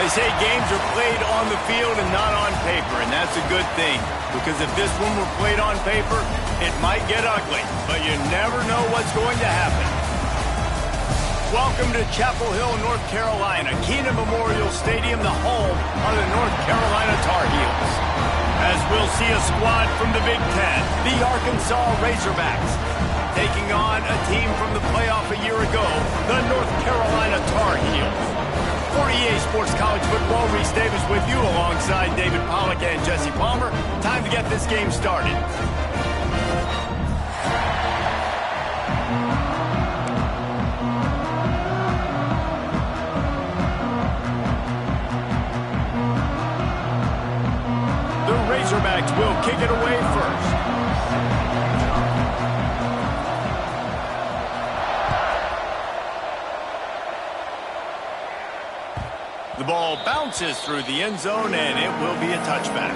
They say games are played on the field and not on paper, and that's a good thing. Because if this one were played on paper, it might get ugly, but you never know what's going to happen. Welcome to Chapel Hill, North Carolina, Keenan Memorial Stadium, the home of the North Carolina Tar Heels. As we'll see a squad from the Big Ten, the Arkansas Razorbacks, taking on a team from the playoff a year ago, the North Carolina Tar Heels. For EA Sports College Football, Reese Davis with you alongside David Pollack and Jesse Palmer. Time to get this game started. The Razorbacks will kick it away first. The ball bounces through the end zone, and it will be a touchback.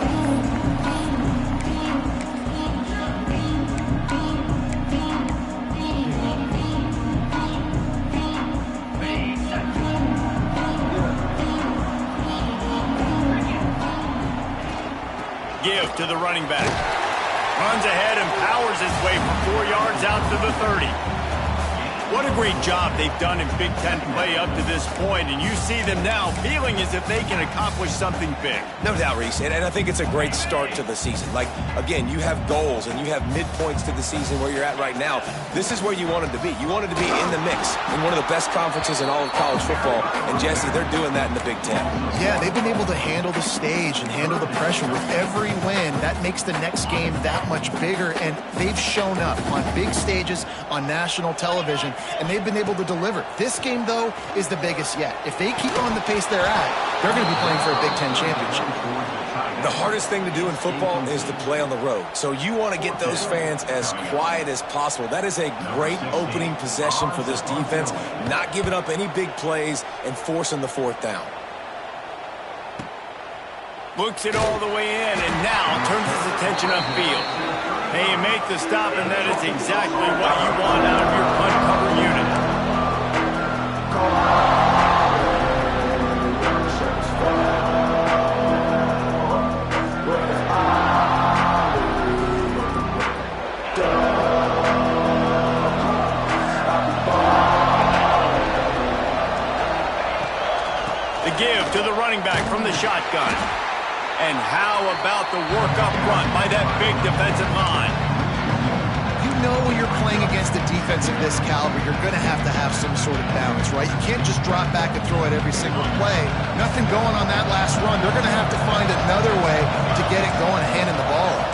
Give to the running back. Runs ahead and powers his way for 4 yards out to the 30. What a great job they've done in Big Ten play up to this point, and you see them now feeling as if they can accomplish something big. No doubt, Reese, and I think it's a great start to the season. Like, again, you have goals and you have midpoints to the season where you're at right now. This is where you wanted to be. You wanted to be in the mix in one of the best conferences in all of college football, and Jesse, they're doing that in the Big Ten. Yeah, they've been able to handle the stage and handle the pressure with every win. That makes the next game that much bigger, and they've shown up on big stages on national television, and they've been able to deliver. This game, though, is the biggest yet. If they keep on the pace they're at, they're going to be playing for a Big Ten championship. The hardest thing to do in football is to play on the road. So you want to get those fans as quiet as possible. That is a great opening possession for this defense, not giving up any big plays and forcing the fourth down. Looks it all the way in, and now turns his attention upfield. They make the stop, and that is exactly what you want out of your punt cover unit. The give to the running back from the shotgun. And how about the work up front by that big defensive line? You know when you're playing against a defense of this caliber, you're going to have some sort of balance, right? You can't just drop back and throw it every single play. Nothing going on that last run. They're going to have to find another way to get it going, handing the ball up.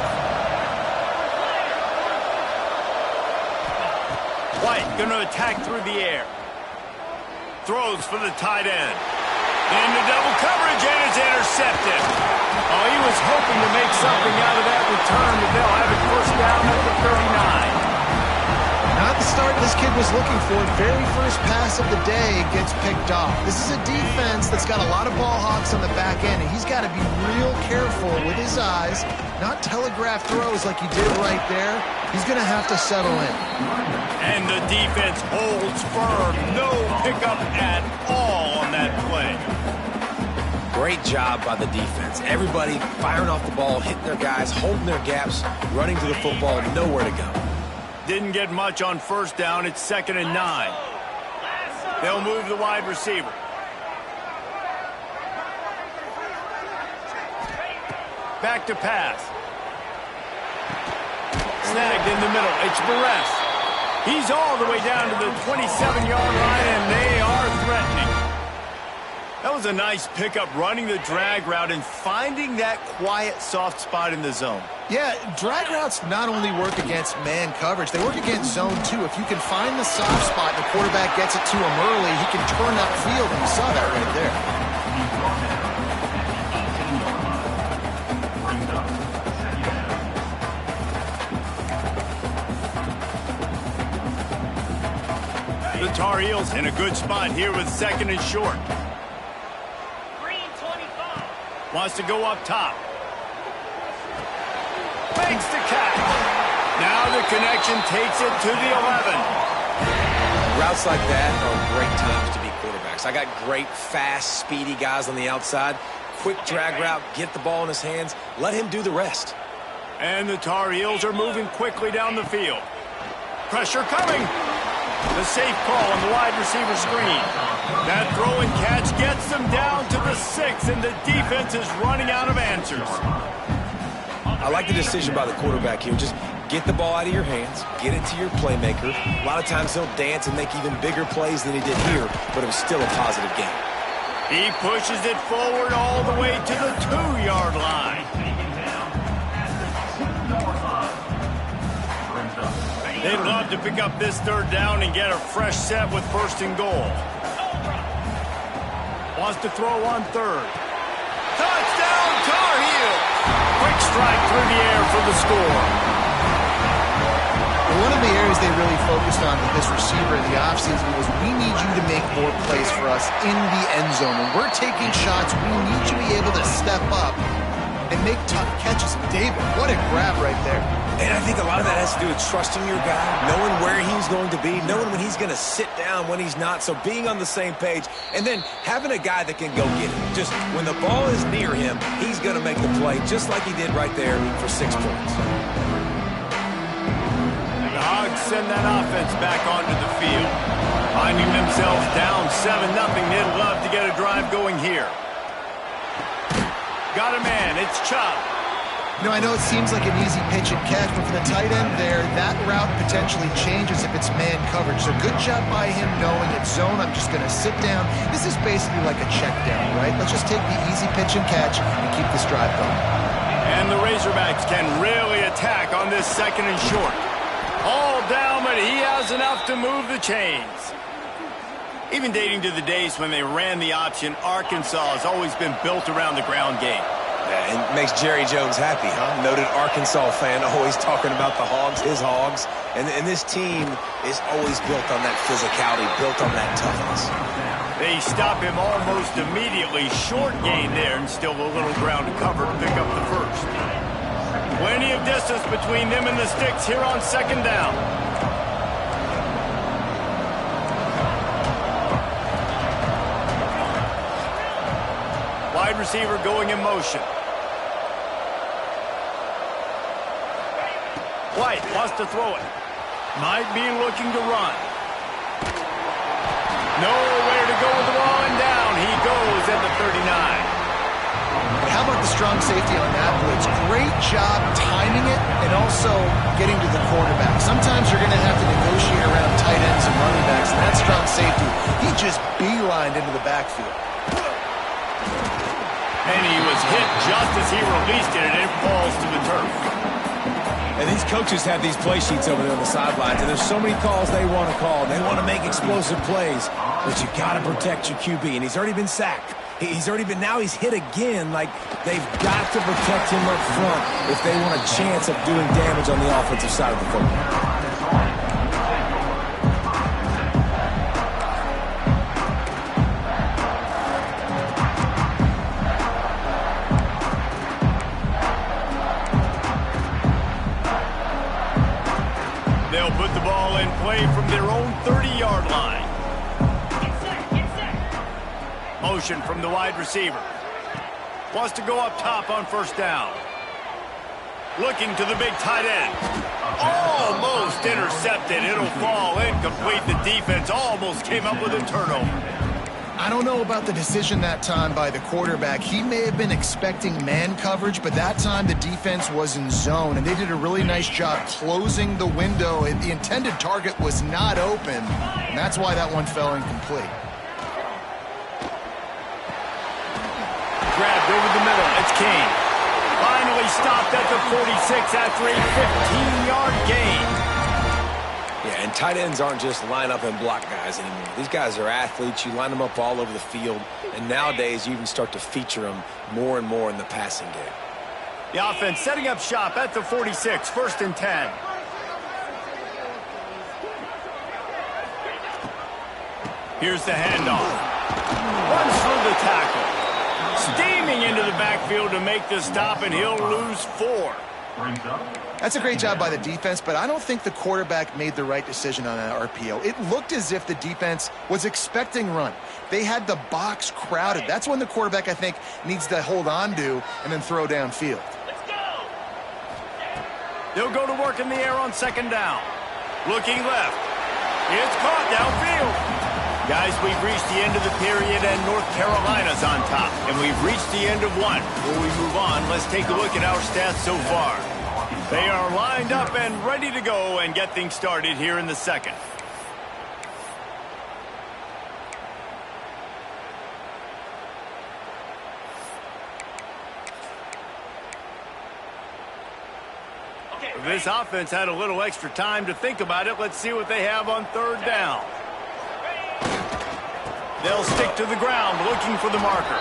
White going to attack through the air. Throws for the tight end. Into double coverage, and it's intercepted. Oh, he was hoping to make something out of that return, but they'll have it first down at the 39. Not the start this kid was looking for. Very first pass of the day gets picked off. This is a defense that's got a lot of ball hawks on the back end, and he's got to be real careful with his eyes, not telegraph throws like he did right there. He's going to have to settle in. And the defense holds firm. No pickup at all on that play. Great job by the defense. Everybody firing off the ball, hitting their guys, holding their gaps, running to the football, nowhere to go. Didn't get much on first down. It's 2nd and 9. They'll move the wide receiver. Back to pass. Snagged in the middle. It's Barres. He's all the way down to the 27-yard line, and they are threatening. That was a nice pickup, running the drag route and finding that quiet, soft spot in the zone. Yeah, drag routes not only work against man coverage, they work against zone too. If you can find the soft spot and the quarterback gets it to him early, he can turn upfield, and you saw that right there. The Tar Heels in a good spot here with 2nd and short. Wants to go up top. Fakes the catch. Now the connection takes it to the 11. Routes like that are great times to be quarterback. quarterbacks. I got great, fast, speedy guys on the outside. Quick drag route, get the ball in his hands, let him do the rest. And the Tar Heels are moving quickly down the field. Pressure coming. The safe call on the wide receiver screen. That throw and catch gets them down to the 6, and the defense is running out of answers. I like the decision by the quarterback here. Just get the ball out of your hands, get it to your playmaker. A lot of times he'll dance and make even bigger plays than he did here, but it was still a positive game. He pushes it forward all the way to the 2-yard line. They'd love to pick up this 3rd down and get a fresh set with 1st and goal. Wants to throw on 3rd. Touchdown, Tar Heels! Quick strike through the air for the score. One of the areas they really focused on with this receiver in the offseason was we need you to make more plays for us in the end zone. When we're taking shots, we need you to be able to step up and make tough catches. David, what a grab right there. And I think a lot of that has to do with trusting your guy, knowing where he's going to be, knowing when he's going to sit down, when he's not, so being on the same page, and then having a guy that can go get it. Just when the ball is near him, he's going to make the play, just like he did right there for 6 points. The Hogs send that offense back onto the field. Finding themselves down 7-0, they'd love to get a drive going here. Got a man, it's Chubb. You know, I know it seems like an easy pitch and catch, but for the tight end there, that route potentially changes if it's man coverage. So good job by him knowing it's zone. I'm just going to sit down. This is basically like a check down, right? Let's just take the easy pitch and catch and keep this drive going. And the Razorbacks can really attack on this 2nd and short. All down, but he has enough to move the chains. Even dating to the days when they ran the option, Arkansas has always been built around the ground game. Yeah, and makes Jerry Jones happy, huh? Noted Arkansas fan, always talking about the Hogs, his Hogs. And this team is always built on that physicality, built on that toughness. They stop him almost immediately. Short gain there, and still a little ground to cover to pick up the 1st. Plenty of distance between them and the sticks here on 2nd down. Wide receiver going in motion. White wants to throw it. Might be looking to run. Nowhere to go with the ball, and down he goes at the 39. How about the strong safety on that blitz? Great job timing it and also getting to the quarterback. Sometimes you're going to have to negotiate around tight ends and running backs, and that strong safety, he just beelined into the backfield. And he was hit just as he released it, and it falls to the turf. And these coaches have these play sheets over there on the sidelines, and there's so many calls they want to call. They want to make explosive plays, but you got to protect your QB, and he's already been sacked. He's already been, now he's hit again. Like, they've got to protect him up front if they want a chance of doing damage on the offensive side of the football. They'll put the ball in play from their own 30-yard line. Motion from the wide receiver. Wants to go up top on 1st down. Looking to the big tight end. Almost intercepted. It'll fall incomplete. The defense almost came up with a turnover. I don't know about the decision that time by the quarterback. He may have been expecting man coverage, but that time the defense was in zone, and they did a really nice job closing the window. The intended target was not open, and that's why that one fell incomplete. Grabbed over the middle. It's King. Finally stopped at the 46 after a 15-yard gain. Yeah, and tight ends aren't just line up and block guys anymore. These guys are athletes. You line them up all over the field, and nowadays you even start to feature them more and more in the passing game. The offense setting up shop at the 46, 1st and 10. Here's the handoff. Runs through the tackle. Steaming into the backfield to make the stop, and he'll lose 4. That's a great job by the defense, but I don't think the quarterback made the right decision on that RPO. It looked as if the defense was expecting run. They had the box crowded. That's when the quarterback, I think, needs to hold on to and then throw downfield. They'll go to work in the air on second down. Looking left. It's caught downfield. Guys, we've reached the end of the period, and North Carolina's on top. And we've reached the end of one. Before we move on, let's take a look at our stats so far. They are lined up and ready to go and get things started here in the second. This offense had a little extra time to think about it. Let's see what they have on third down. They'll stick to the ground looking for the marker.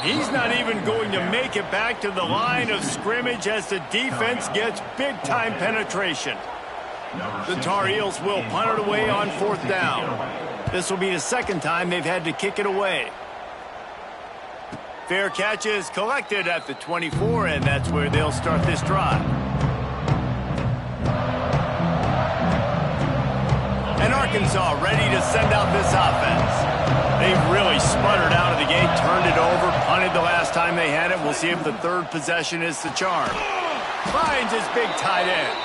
He's not even going to make it back to the line of scrimmage as the defense gets big-time penetration. The Tar Heels will punt it away on fourth down. This will be the second time they've had to kick it away. Fair catch is collected at the 24, and that's where they'll start this drive. And Arkansas ready to send out this offense. They've really sputtered out of the gate, turned it over, punted the last time they had it. We'll see if the third possession is the charm. Finds his big tight end.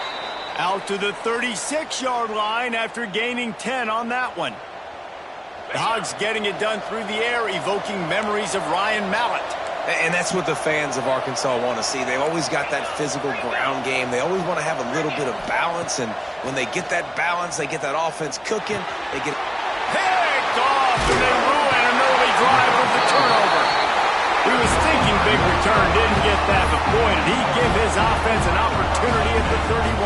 Out to the 36-yard line after gaining 10 on that one. The Hogs getting it done through the air, evoking memories of Ryan Mallett. And that's what the fans of Arkansas want to see. They've always got that physical ground game. They always want to have a little bit of balance, and when they get that balance, they get that offense cooking. They get picked off, and they ruin an early drive with the turnover. He was thinking big return, didn't get that, but boy, did he give his offense an opportunity at the 31.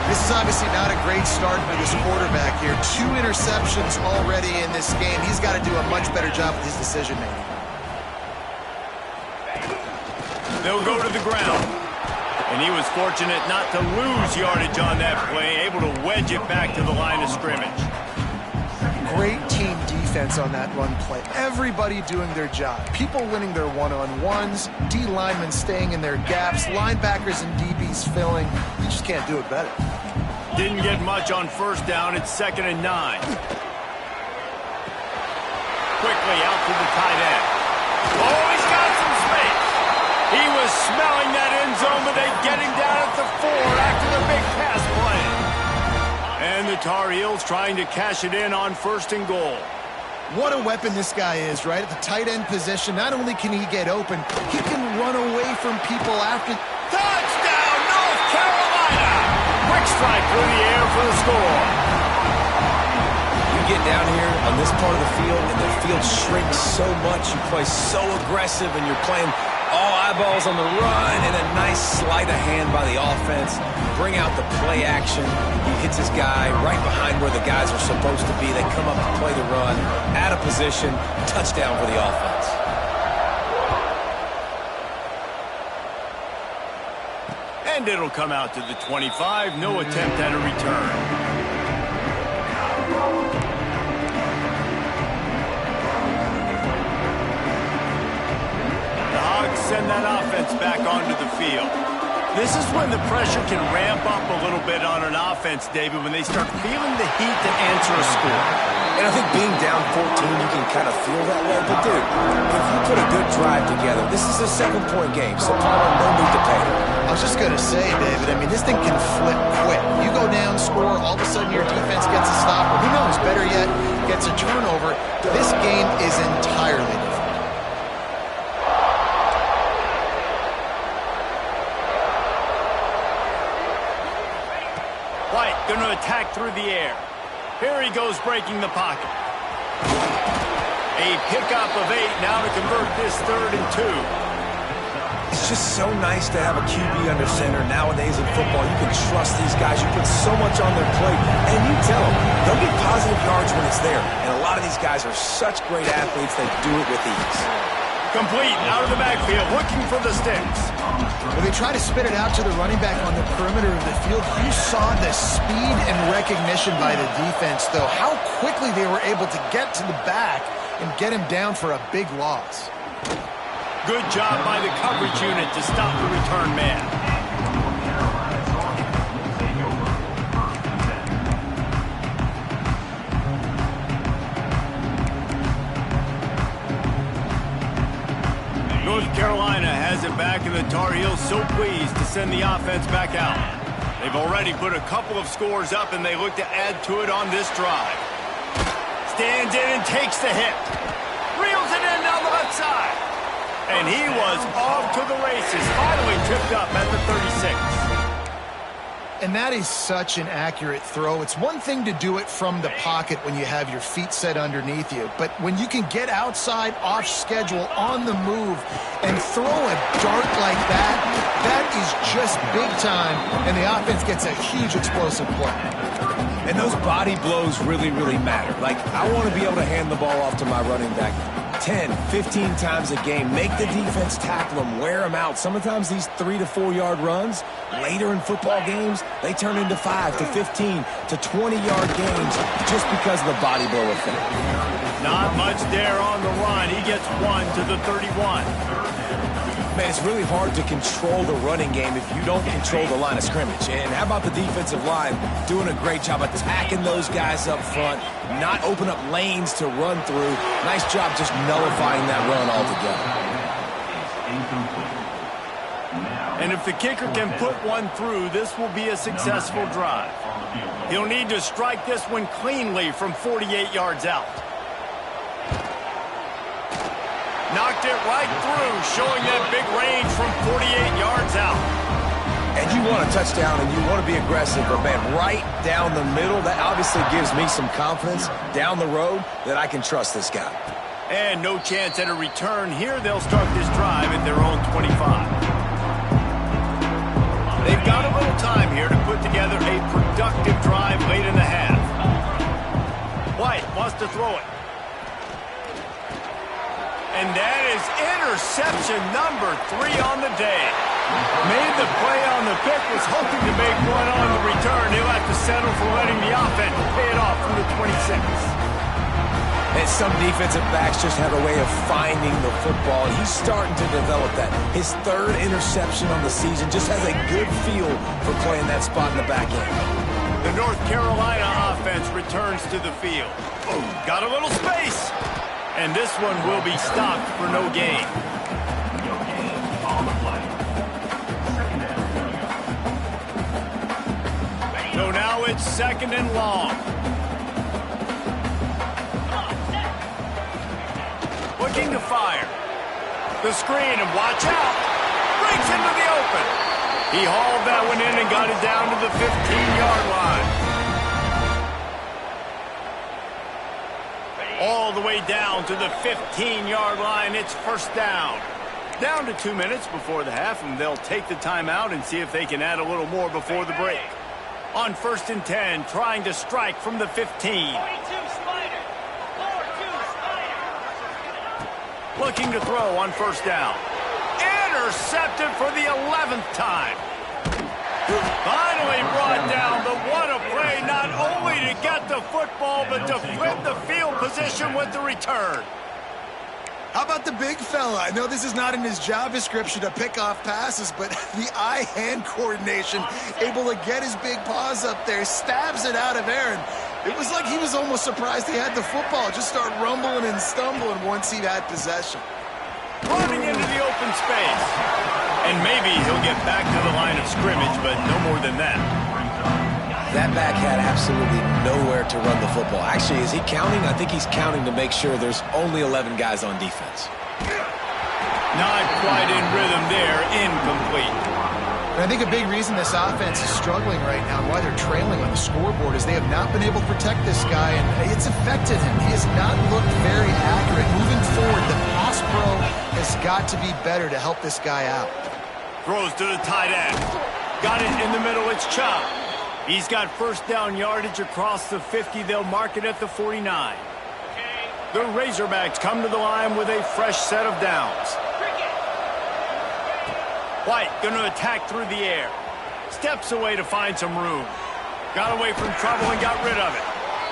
This is obviously not a great start for this quarterback here. 2 interceptions already in this game. He's got to do a much better job with his decision-making. They'll go to the ground. And he was fortunate not to lose yardage on that play, able to wedge it back to the line of scrimmage. Great team defense on that run play. Everybody doing their job. People winning their one-on-ones, D linemen staying in their gaps, linebackers and DBs filling. You just can't do it better. Didn't get much on first down. It's 2nd and 9. Quickly out to the tight end. Oh, he's got some space. He was smelling that end zone, but they get him down at the 4 after the big pass play. And the Tar Heels trying to cash it in on 1st and goal. What a weapon this guy is, right? At the tight end position, not only can he get open, he can run away from people after. Touchdown, North Carolina! Quick strike through the air for the score. You get down here on this part of the field, and the field shrinks so much. You play so aggressive, and you're playing all eyeballs on the run, and a nice sleight of hand by the offense. Bring out the play action. He hits his guy right behind where the guys are supposed to be. They come up to play the run, out of position, touchdown for the offense. And it'll come out to the 25. No attempt at a return. Send that offense back onto the field. This is when the pressure can ramp up a little bit on an offense, David, when they start feeling the heat to answer a score. And I think being down 14, you can kind of feel that way. But, dude, if you put a good drive together, this is a 7-point game, so no need to pay. I was just going to say, David, I mean, this thing can flip quick. You go down, score, all of a sudden your defense gets a stop, or who knows, better yet, gets a turnover. This game is entirely different. White going to attack through the air. Here he goes breaking the pocket. A pickup of 8 now to convert this 3rd and 2. It's just so nice to have a QB under center nowadays in football. You can trust these guys. You put so much on their plate. And you tell them, they'll get positive yards when it's there. And a lot of these guys are such great athletes, they do it with ease. Complete, out of the backfield, looking for the sticks. When they try to spit it out to the running back on the perimeter of the field, you saw the speed and recognition by the defense, though. How quickly they were able to get to the back and get him down for a big loss. Good job by the coverage unit to stop the return man. North Carolina has it back, and the Tar Heels so pleased to send the offense back out. They've already put a couple of scores up, and they look to add to it on this drive. Stands in and takes the hit. Reels it in down the left side. And he was off to the races, finally tripped up at the 36. And that is such an accurate throw. It's one thing to do it from the pocket when you have your feet set underneath you, but when you can get outside, off schedule, on the move, and throw a dart like that, that is just big time, and the offense gets a huge explosive play. And those body blows really, really matter. Like, I want to be able to hand the ball off to my running back 10, 15 times a game. Make the defense tackle them, wear them out. Sometimes these 3 to 4 yard runs, later in football games, they turn into 5 to 15 to 20 yard games just because of the body blow effect. Not much there on the run. He gets one to the 31. Man, it's really hard to control the running game if you don't control the line of scrimmage. And how about the defensive line doing a great job attacking those guys up front, not open up lanes to run through. Nice job just nullifying that run altogether. And if the kicker can put one through, this will be a successful drive. He'll need to strike this one cleanly from 48 yards out. Knocked it right through, showing that big range from 48 yards out. And you want a touchdown and you want to be aggressive, but man, right down the middle, that obviously gives me some confidence down the road that I can trust this guy. And no chance at a return here. They'll start this drive at their own 25. They've got a little time here to put together a productive drive late in the half. White wants to throw it. And that is interception number 3 on the day. Made the play on the pick, was hoping to make one on the return. He'll have to settle for letting the offense pay it off from the 26. And some defensive backs just have a way of finding the football. He's starting to develop that. His 3rd interception on the season, just has a good feel for playing that spot in the back end. The North Carolina offense returns to the field. Got a little space. And this one will be stopped for no gain. So now it's 2nd and long. Looking to fire. The screen, and watch out. Breaks into the open. He hauled that one in and got it down to the 15-yard line. All the way down to the 15-yard line. It's 1st down. Down to 2 minutes before the half, and they'll take the timeout and see if they can add a little more before the break. On 1st and 10, trying to strike from the 15. Looking to throw on 1st down. Intercepted for the 11th time. Finally brought down, but what a play, not only to get the football, but to flip the field position with the return. How about the big fella? I know this is not in his job description to pick off passes, but the eye-hand coordination, able to get his big paws up there, stabs it out of Aaron. It was like he was almost surprised he had the football, just start rumbling and stumbling once he had possession. Running into the open space. And maybe he'll get back to the line of scrimmage, but no more than that. That back had absolutely nowhere to run the football. Actually, is he counting? I think he's counting to make sure there's only 11 guys on defense. Not quite in rhythm there. Incomplete. And I think a big reason this offense is struggling right now and why they're trailing on the scoreboard is they have not been able to protect this guy, and it's affected him. He has not looked very accurate. Moving forward, the pass pro has got to be better to help this guy out. Throws to the tight end. Got it in the middle. It's Chop. He's got 1st down yardage across the 50. They'll mark it at the 49. The Razorbacks come to the line with a fresh set of downs. White going to attack through the air. Steps away to find some room. Got away from trouble and got rid of it.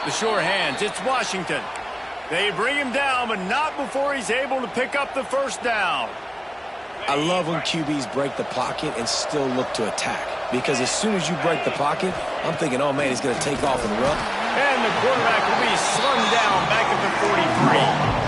The sure hands. It's Washington. They bring him down, but not before he's able to pick up the 1st down. I love when QBs break the pocket and still look to attack. Because as soon as you break the pocket, I'm thinking, oh, man, he's going to take off and run. And the quarterback will be slung down back at the 43.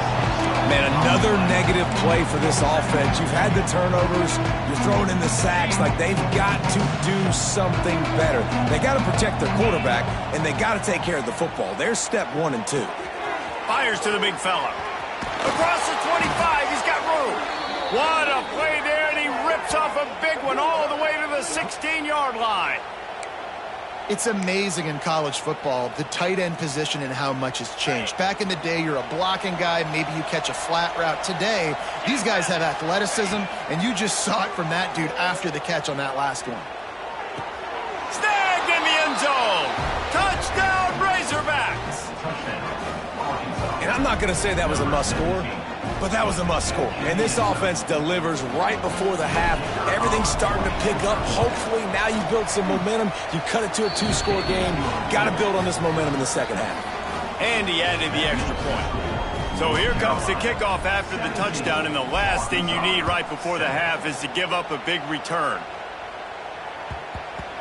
Man, another negative play for this offense. You've had the turnovers. You're throwing in the sacks. Like, they've got to do something better. They got to protect their quarterback, and they got to take care of the football. There's step 1 and 2. Fires to the big fella. Across the 25, he's got room. What a play there, and he rips off a big one all the way to the 16-yard line. It's amazing in college football, the tight end position and how much has changed. Back in the day, you're a blocking guy. Maybe you catch a flat route. Today, these guys have athleticism, and you just saw it from that dude after the catch on that last one. Snagged in the end zone. Touchdown, Razorbacks. And I'm not going to say that was a must score, but that was a must score. And this offense delivers right before the half. Everything's starting to pick up. Hopefully now you build some momentum. You cut it to a 2-score game. Got to build on this momentum in the second half. And he added the extra point. So here comes the kickoff after the touchdown, and the last thing you need right before the half is to give up a big return.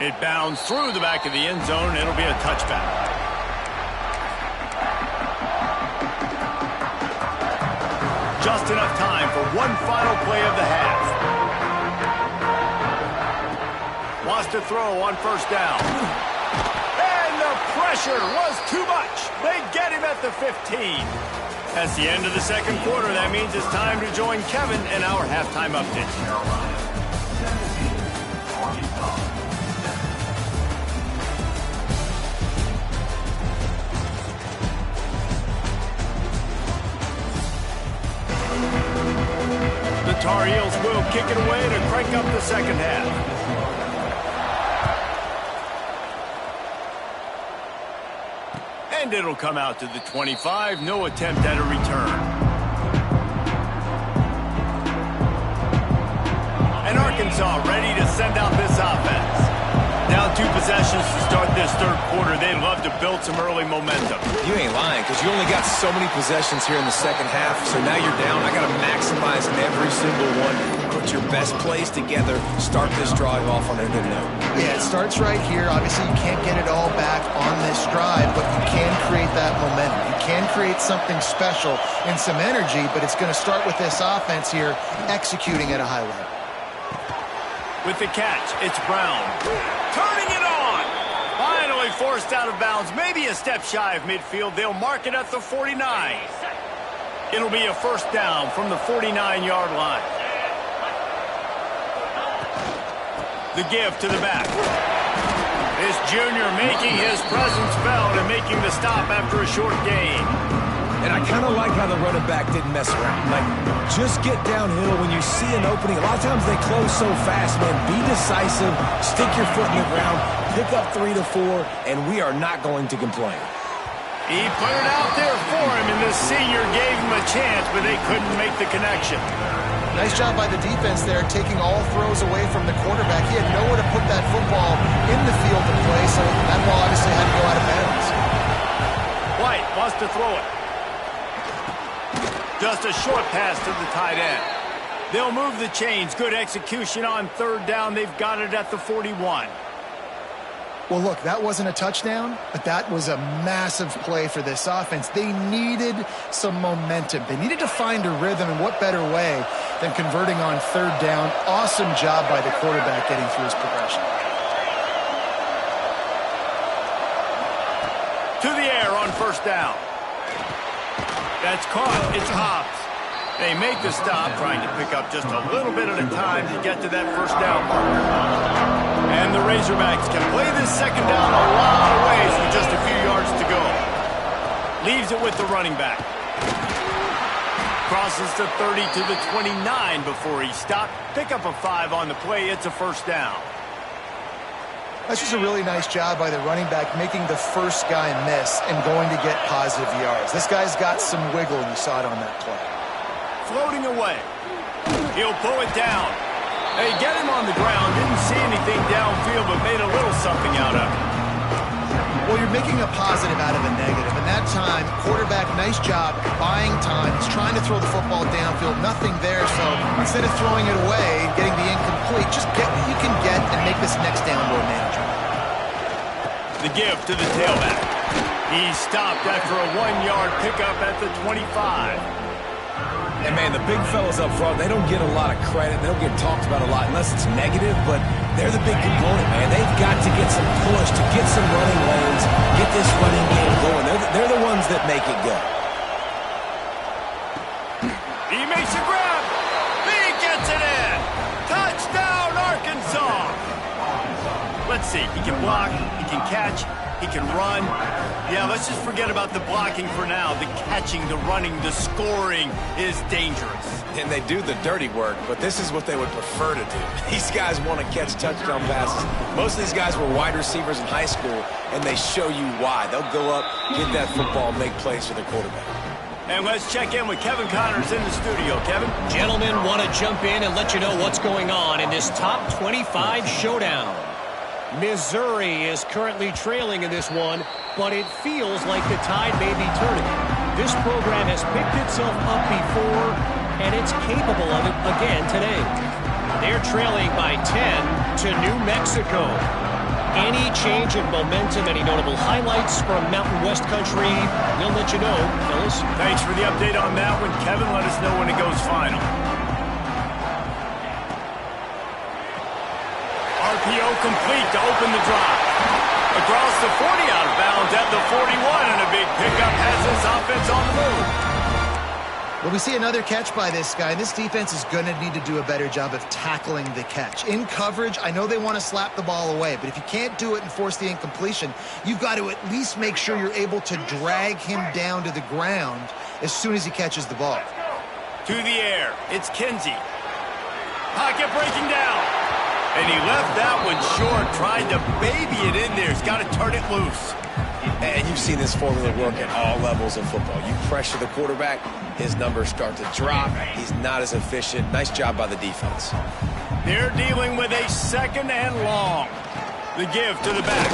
It bounds through the back of the end zone. It'll be a touchback. Just enough time for one final play of the half. Wants to throw on first down. And the pressure was too much. They get him at the 15. That's the end of the second quarter. That means it's time to join Kevin in our halftime update. The Tar Heels will kick it away to crank up the second half. And it'll come out to the 25. No attempt at a return. And Arkansas ready to send out this offense. Down 2 possessions to start this third quarter. They'd love to build some early momentum. You ain't lying, because you only got so many possessions here in the second half, so now you're down. I got to maximize every single one. Put your best plays together. Start this drive off on a good note. Yeah, it starts right here. Obviously, you can't get it all back on this drive, but you can create that momentum. You can create something special and some energy, but it's going to start with this offense here executing at a high level. With the catch, it's Brown. Turning it on. Finally forced out of bounds. Maybe a step shy of midfield. They'll mark it at the 49. It'll be a first down from the 49-yard line. The give to the back. This junior making his presence felt and making the stop after a short gain. And I kind of like how the running back didn't mess around. Like, just get downhill when you see an opening. A lot of times they close so fast, man. Be decisive, stick your foot in the ground, pick up 3 to 4, and we are not going to complain. He put it out there for him, and the senior gave him a chance, but they couldn't make the connection. Nice job by the defense there, taking all throws away from the quarterback. He had nowhere to put that football in the field to play, so that ball obviously had to go out of bounds. White wants to throw it. Just a short pass to the tight end. They'll move the chains. Good execution on third down. They've got it at the 41. Well, look, that wasn't a touchdown, but that was a massive play for this offense. They needed some momentum. They needed to find a rhythm, and what better way than converting on third down. Awesome job by the quarterback getting through his progression. To the air on first down. That's caught. It's Hobbs. They make the stop, trying to pick up just a little bit at a time to get to that first down mark. And the Razorbacks can play this second down a lot of ways with just a few yards to go. Leaves it with the running back. Crosses the 30 to the 29 before he stopped. Pick up a 5 on the play. It's a first down. That's just a really nice job by the running back, making the first guy miss and going to get positive yards. This guy's got some wiggle, and you saw it on that play. Floating away. He'll pull it down. They get him on the ground. Didn't see anything downfield, but made a little something out of it. Well, you're making a positive out of a negative. And that time, quarterback, nice job buying time. He's trying to throw the football downfield. Nothing there, so instead of throwing it away and getting the incomplete, just get what you can get and make this next down more manageable. The give to the tailback. He's stopped after a 1-yard pickup at the 25. And, man, the big fellas up front, they don't get a lot of credit. They don't get talked about a lot unless it's negative, but they're the big component, man. They've got to get some push, to get some running lanes, get this running game going. They're the ones that make it go. He makes a grab. He gets it in. Touchdown, Arkansas. Let's see. He can block. He can catch. He can run. Yeah, let's just forget about the blocking for now. The catching, the running, the scoring is dangerous. And they do the dirty work, but this is what they would prefer to do. These guys want to catch touchdown passes. Most of these guys were wide receivers in high school, and they show you why. They'll go up, get that football, make plays for the quarterback. And let's check in with Kevin Connors in the studio. Kevin? Gentlemen, want to jump in and let you know what's going on in this top 25 showdown. Missouri is currently trailing in this one, but it feels like the tide may be turning. This program has picked itself up before, and it's capable of it again today. They're trailing by 10 to New Mexico. Any change in momentum, any notable highlights from Mountain West Country, we'll let you know, fellas. Thanks for the update on that one, Kevin. Let us know when it goes final. RPO complete to open the drive. Across the 40 out of bounds at the 41, and a big pickup has this offense on the move. Well, we see another catch by this guy. This defense is going to need to do a better job of tackling the catch. In coverage, I know they want to slap the ball away, but if you can't do it and force the incompletion, you've got to at least make sure you're able to drag him down to the ground as soon as he catches the ball. To the air, it's Kinsey. Pocket breaking down. And he left that one short, tried to baby it in there. He's got to turn it loose. And you've seen this formula work at all levels of football. You pressure the quarterback, his numbers start to drop. He's not as efficient. Nice job by the defense. They're dealing with a 2nd and long. The give to the back.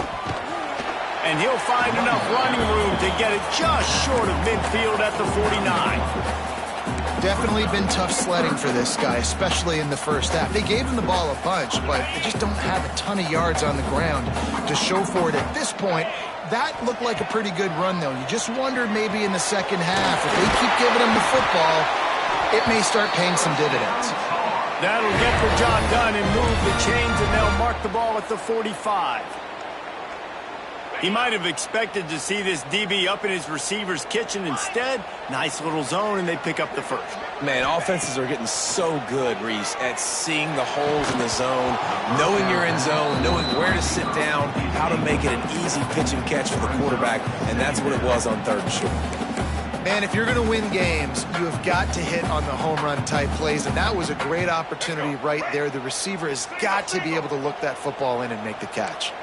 And he'll find enough running room to get it just short of midfield at the 49. Definitely been tough sledding for this guy, especially in the first half. They gave him the ball a bunch, but they just don't have a ton of yards on the ground to show for it at this point. That looked like a pretty good run, though. You just wonder maybe in the second half, if they keep giving him the football, it may start paying some dividends. That'll get the job done and move the chains, and they'll mark the ball at the 45. He might have expected to see this DB up in his receiver's kitchen. Instead, nice little zone, and they pick up the first. Man, offenses are getting so good, Reese, at seeing the holes in the zone, knowing you're in zone, knowing where to sit down, how to make it an easy pitch and catch for the quarterback, and that's what it was on 3rd and short. Man, if you're going to win games, you have got to hit on the home run type plays, and that was a great opportunity right there. The receiver has got to be able to look that football in and make the catch.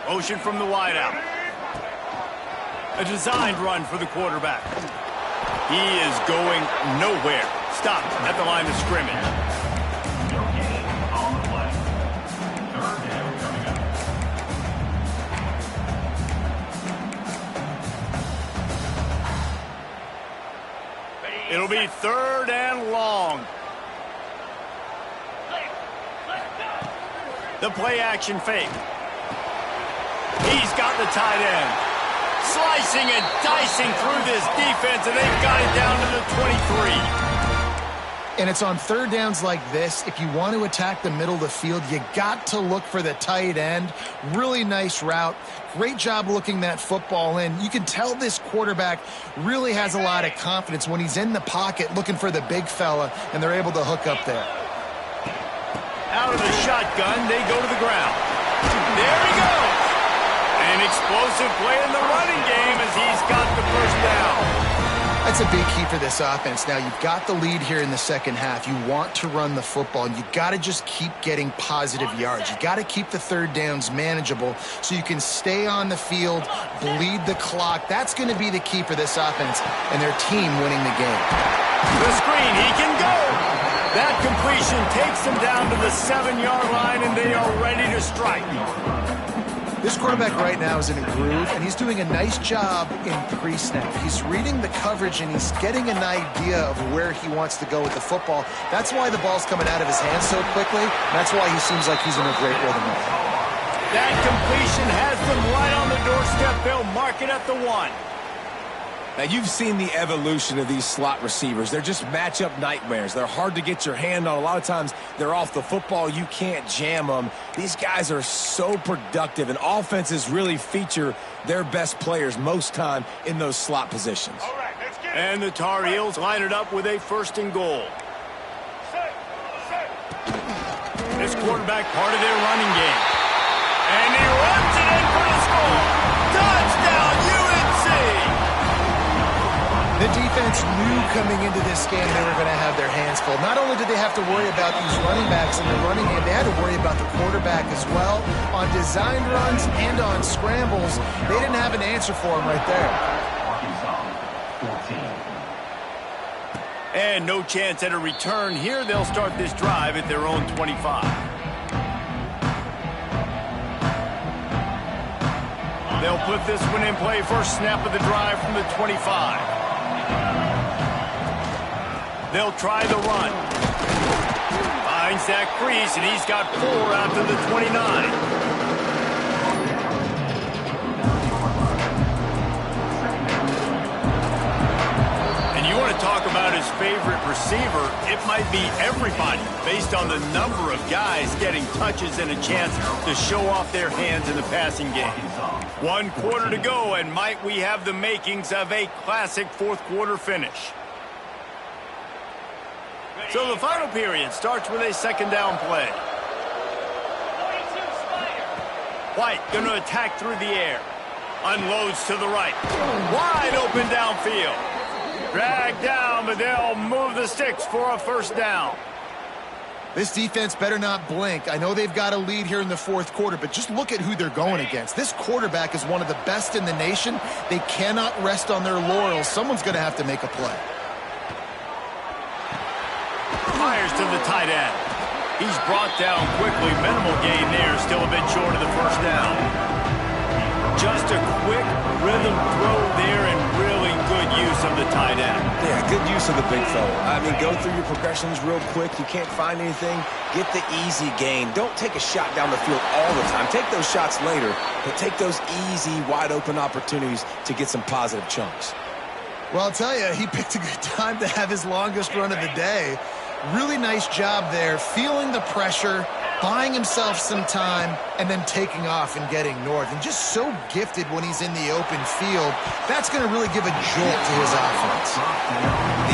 Motion from the wideout. A designed run for the quarterback. He is going nowhere. Stopped at the line of scrimmage. It'll be 3rd and long. The play action fake. He's got the tight end. Slicing and dicing through this defense, and they've got it down to the 23. And it's on 3rd downs like this. If you want to attack the middle of the field, you got to look for the tight end. Really nice route. Great job looking that football in. You can tell this quarterback really has a lot of confidence when he's in the pocket looking for the big fella, and they're able to hook up there. Out of the shotgun, they go to the ground. There he goes. An explosive play in the running game as he's got the first down. That's a big key for this offense. Now, you've got the lead here in the second half. You want to run the football, and you got to just keep getting positive yards. You got to keep the 3rd downs manageable so you can stay on the field, bleed the clock. That's going to be the key for this offense and their team winning the game. The screen, he can go. That completion takes them down to the 7-yard line, and they are ready to strike. This quarterback right now is in a groove, and he's doing a nice job in pre-snap. He's reading the coverage, and he's getting an idea of where he wants to go with the football. That's why the ball's coming out of his hands so quickly. That's why he seems like he's in a great rhythm. That completion has them right on the doorstep. They'll mark it at the 1. Now, you've seen the evolution of these slot receivers. They're just matchup nightmares. They're hard to get your hand on. A lot of times, they're off the football. You can't jam them. These guys are so productive, and offenses really feature their best players most time in those slot positions. All right, let's get it. And the Tar Heels line it up with a 1st and goal. This quarterback part of their running game. And he runs it in for the score. Touchdown, UNC! The defense knew coming into this game they were going to have their hands full. Not only did they have to worry about these running backs in the running game, they had to worry about the quarterback as well. On designed runs and on scrambles, they didn't have an answer for him right there. And no chance at a return here. They'll start this drive at their own 25. They'll put this one in play. First snap of the drive from the 25. They'll try the run. Finds that crease, and he's got 4 out to the 29. And you want to talk about his favorite receiver, it might be everybody based on the number of guys getting touches and a chance to show off their hands in the passing game. 1 quarter to go, and might we have the makings of a classic 4th quarter finish. So the final period starts with a 2nd down play. White going to attack through the air. Unloads to the right. Wide open downfield. Dragged down, but they'll move the sticks for a 1st down. This defense better not blink. I know they've got a lead here in the 4th quarter, but just look at who they're going against. This quarterback is one of the best in the nation. They cannot rest on their laurels. Someone's going to have to make a play. Fires to the tight end. He's brought down quickly. Minimal gain there. Still a bit short of the 1st down. Just a quick rhythm throw there and really good use of the tight end. Yeah, good use of the big fella. I mean, go through your progressions real quick. You can't find anything. Get the easy gain. Don't take a shot down the field all the time. Take those shots later, but take those easy, wide-open opportunities to get some positive chunks. Well, I'll tell you, he picked a good time to have his longest run of the day. Really nice job there, feeling the pressure, buying himself some time, and then taking off and getting north. And just so gifted when he's in the open field. That's going to really give a jolt to his offense.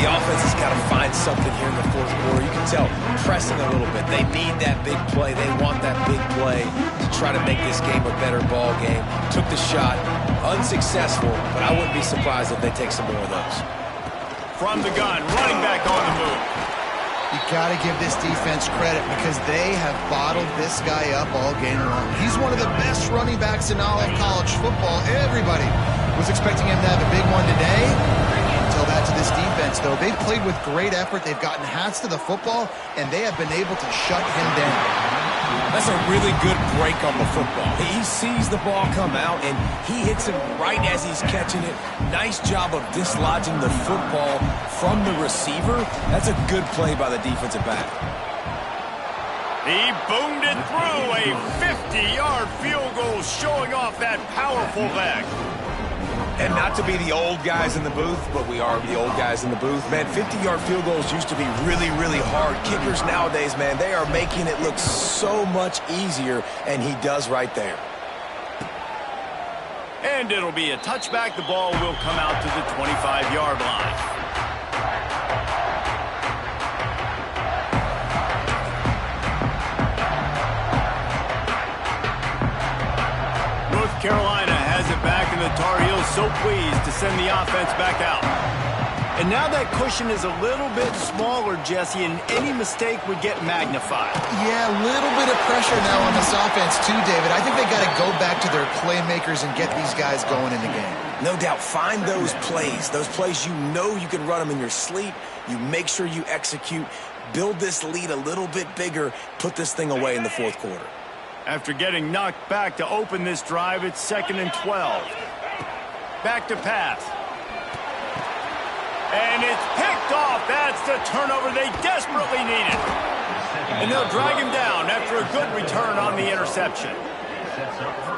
The offense has got to find something here in the 4th quarter. You can tell, pressing a little bit. They need that big play. They want that big play to try to make this game a better ball game. Took the shot, unsuccessful, but I wouldn't be surprised if they take some more of those. From the gun, running back on the move. You got to give this defense credit because they have bottled this guy up all game long. He's one of the best running backs in all of college football. Everybody was expecting him to have a big one today. Tell that to this defense, though. They've played with great effort. They've gotten hats to the football, and they have been able to shut him down. That's a really good break on the football. He sees the ball come out, and he hits it right as he's catching it. Nice job of dislodging the football from the receiver. That's a good play by the defensive back. He boomed it through. A 50-yard field goal showing off that powerful leg. And not to be the old guys in the booth, but we are the old guys in the booth. Man, 50-yard field goals used to be really, really hard. Kickers nowadays, man, they are making it look so much easier, and he does right there. And it'll be a touchback. The ball will come out to the 25-yard line. North Carolina has it back, and the Tar Heels so pleased to send the offense back out. And now that cushion is a little bit smaller, Jesse, and any mistake would get magnified. Yeah, a little bit of pressure now on this offense too, David. I think they got to go back to their playmakers and get these guys going in the game. No doubt, find those plays you know you can run them in your sleep. You make sure you execute, build this lead a little bit bigger, put this thing away in the 4th quarter. After getting knocked back to open this drive, it's 2nd and 12. Back to pass. And it's picked off. That's the turnover they desperately needed. And they'll drag him down after a good return on the interception.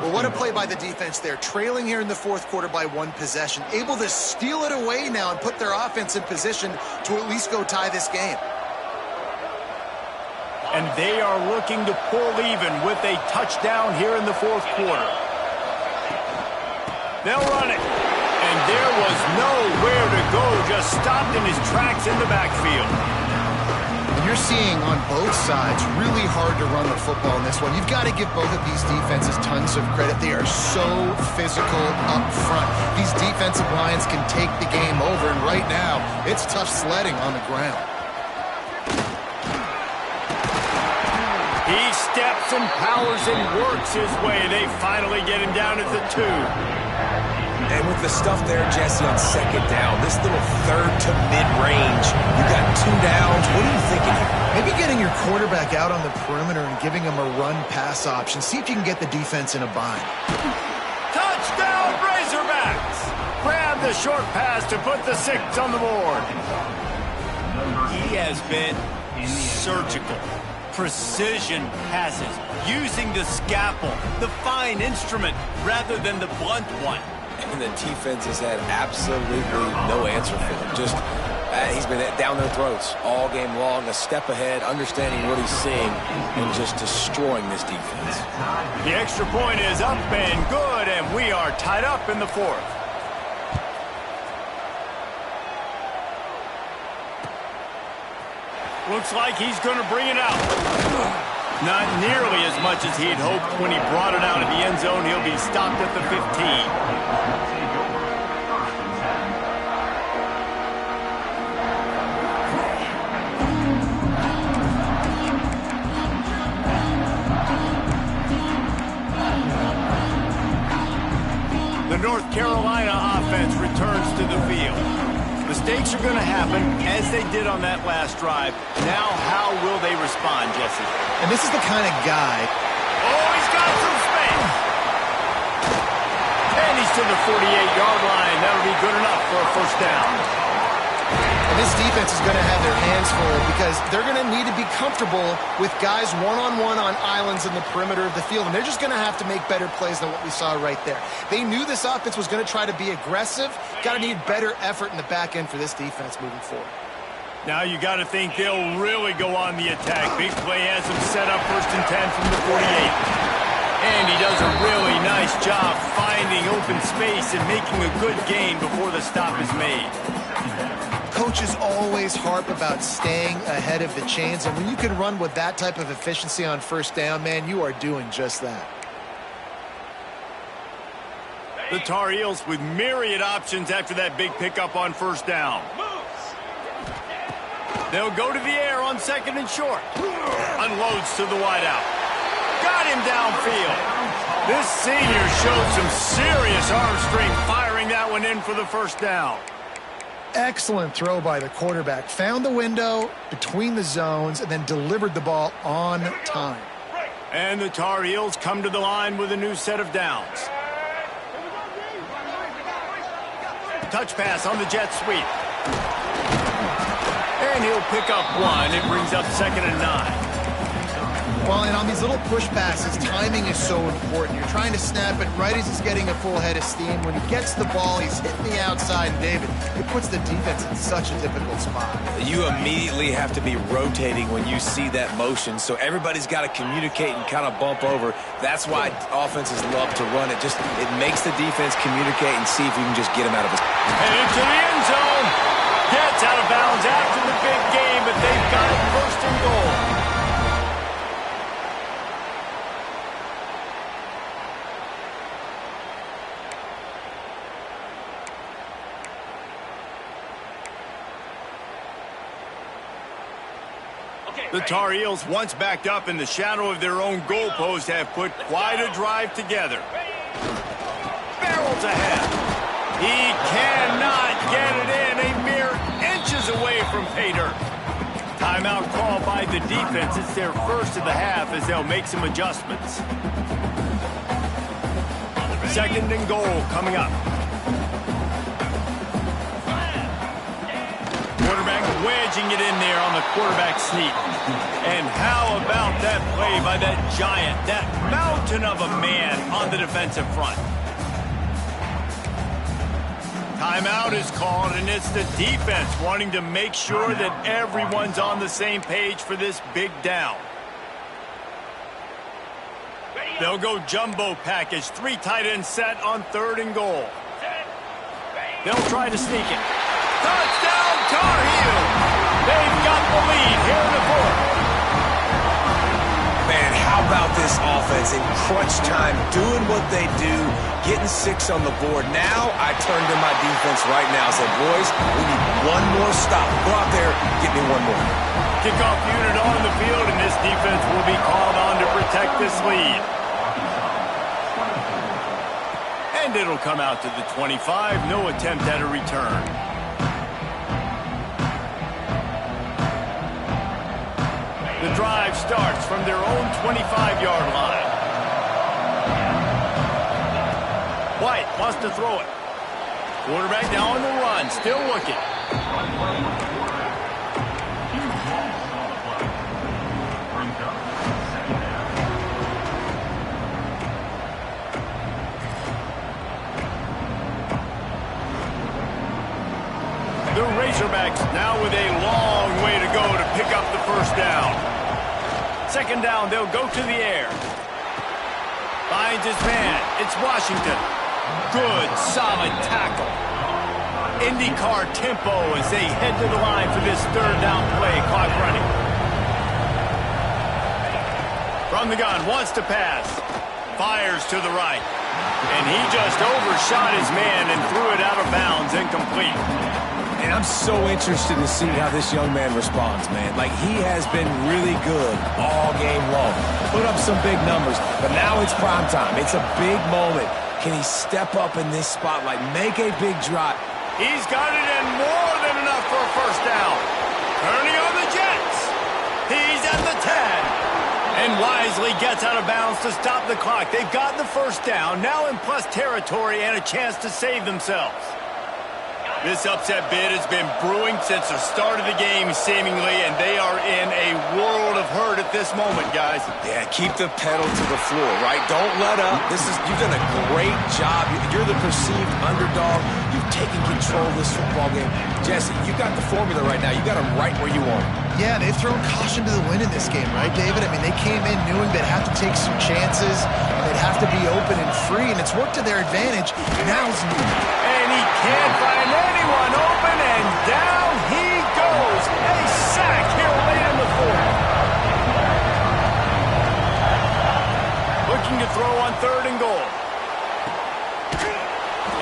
Well, what a play by the defense there. Trailing here in the fourth quarter by 1 possession. Able to steal it away now and put their offense in position to at least go tie this game. And they are looking to pull even with a touchdown here in the fourth quarter. They'll run it. And there was nowhere to go, just stopped in his tracks in the backfield. And you're seeing on both sides really hard to run the football in this one. You've got to give both of these defenses tons of credit. They are so physical up front. These defensive lines can take the game over, and right now, it's tough sledding on the ground. He steps and powers and works his way. They finally get him down at the 2. And with the stuff there, Jesse, on 2nd down, this little third to mid-range, you got 2 downs. What are you thinking here? Maybe getting your quarterback out on the perimeter and giving him a run-pass option. See if you can get the defense in a bind. Touchdown, Razorbacks! Grab the short pass to put the 6 on the board. He has been surgical. Precision passes, using the scalpel, the fine instrument, rather than the blunt one. And the defense has had absolutely no answer for him. Just, he's been down their throats all game long, a step ahead, understanding what he's seeing, and just destroying this defense. The extra point is up and good, and we are tied up in the 4th. Looks like he's going to bring it out. Not nearly as much as he'd hoped when he brought it out of the end zone. He'll be stopped at the 15. The North Carolina offense returns to the field. Mistakes are going to happen, as they did on that last drive. Now, how will they respond, Jesse? And this is the kind of guy... Oh, he's got some space! And he's to the 48-yard line. That'll be good enough for a first down. And this defense is going to have their hands full because they're going to need to be comfortable with guys one-on-one on islands in the perimeter of the field. And they're just going to have to make better plays than what we saw right there. They knew this offense was going to try to be aggressive. Got to need better effort in the back end for this defense moving forward. Now you got to think they'll really go on the attack. Big play has them set up 1st and 10 from the 48. And he does a really nice job finding open space and making a good gain before the stop is made. Coaches always harp about staying ahead of the chains, and when you can run with that type of efficiency on 1st down, man, you are doing just that. The Tar Heels with myriad options after that big pickup on 1st down. They'll go to the air on 2nd and short. Unloads to the wideout. Got him downfield. This senior showed some serious arm strength firing that one in for the 1st down. Excellent throw by the quarterback. Found the window between the zones and then delivered the ball on time. And the Tar Heels come to the line with a new set of downs. Touch pass on the jet sweep. And he'll pick up 1. It brings up 2nd and 9. Well, and on these little push passes, timing is so important. You're trying to snap it right as he's getting a full head of steam. When he gets the ball, he's hitting the outside, and David, it puts the defense in such a difficult spot. You immediately have to be rotating when you see that motion, so everybody's got to communicate and kind of bump over. That's why offenses love to run it. It makes the defense communicate and see if you can just get him out of his... And into the end zone. Gets out of bounds after the big game, but they've got it 1st and goal. The Tar Heels, once backed up in the shadow of their own goalpost, have put quite a drive together. Barrels ahead. He cannot get it in. A mere inches away from pay dirt. Timeout called by the defense. It's their first of the half as they'll make some adjustments. 2nd and goal coming up. Quarterback wedging it in there on the quarterback sneak. And how about that play by that giant, that mountain of a man on the defensive front? Timeout is called, and it's the defense wanting to make sure that everyone's on the same page for this big down. They'll go jumbo package, 3 tight ends set on 3rd and goal. They'll try to sneak it. Touchdown, Tar Heels! They've got the lead here in the 4th. Man, how about this offense in crunch time, doing what they do, getting 6 on the board. Now I turn to my defense right now and said, boys, we need one more stop. Go out there, get me one more. Kickoff unit on the field, and this defense will be called on to protect this lead. And it'll come out to the 25. No attempt at a return. The drive starts from their own 25-yard line. White wants to throw it. Quarterback now on the run, still looking. The Razorbacks now with a long way to go to pick up the 1st down. 2nd down, they'll go to the air. Finds his man. It's Washington. Good, solid tackle. IndyCar tempo as they head to the line for this 3rd down play. Clock running. From the gun, wants to pass. Fires to the right. And he just overshot his man and threw it out of bounds, incomplete. And I'm so interested to see how this young man responds, man. Like, he has been really good all game long. Put up some big numbers, but now it's prime time. It's a big moment. Can he step up in this spotlight, make a big drop? He's got it in more than enough for a 1st down. Turning on the Jets. He's at the 10. And wisely gets out of bounds to stop the clock. They've got the 1st down, now in plus territory and a chance to save themselves. This upset bid has been brewing since the start of the game, seemingly, and they are in a world of hurt at this moment, guys. Yeah, keep the pedal to the floor, right? Don't let up. You've done a great job. You're the perceived underdog. You've taken control of this football game. Jesse, you got the formula right now. You got them right where you want them. Yeah, they've thrown caution to the wind in this game, right, David? I mean, they came in knowing they'd have to take some chances, and they'd have to be open and free, and it's worked to their advantage. And he can't find anyone open, and down he goes. A sack here late in the 4th. Looking to throw on 3rd and goal.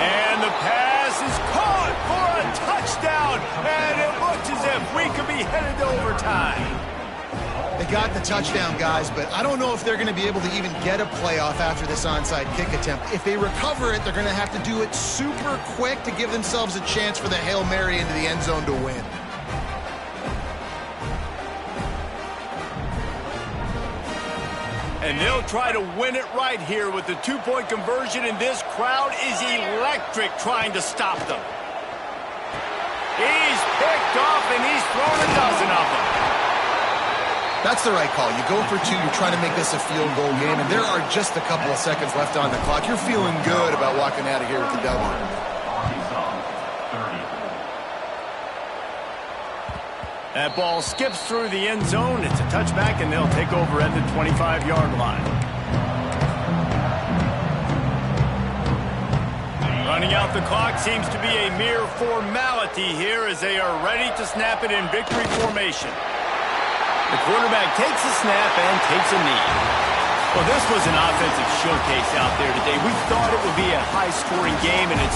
And the pass is caught for a touchdown, and it looks as if we could be headed to overtime. They got the touchdown, guys, but I don't know if they're going to be able to even get a playoff after this onside kick attempt. If they recover it, they're going to have to do it super quick to give themselves a chance for the Hail Mary into the end zone to win. And they'll try to win it right here with the 2-point conversion, and this crowd is electric trying to stop them. He's picked off, and he's thrown a dozen of them. That's the right call. You go for 2, you're trying to make this a field goal game, and there are just a couple of seconds left on the clock. You're feeling good about walking out of here with the W. That ball skips through the end zone. It's a touchback, and they'll take over at the 25-yard line. Running out the clock seems to be a mere formality here as they are ready to snap it in victory formation. The quarterback takes a snap and takes a knee. Well, this was an offensive showcase out there today. We thought it would be a high-scoring game, and it's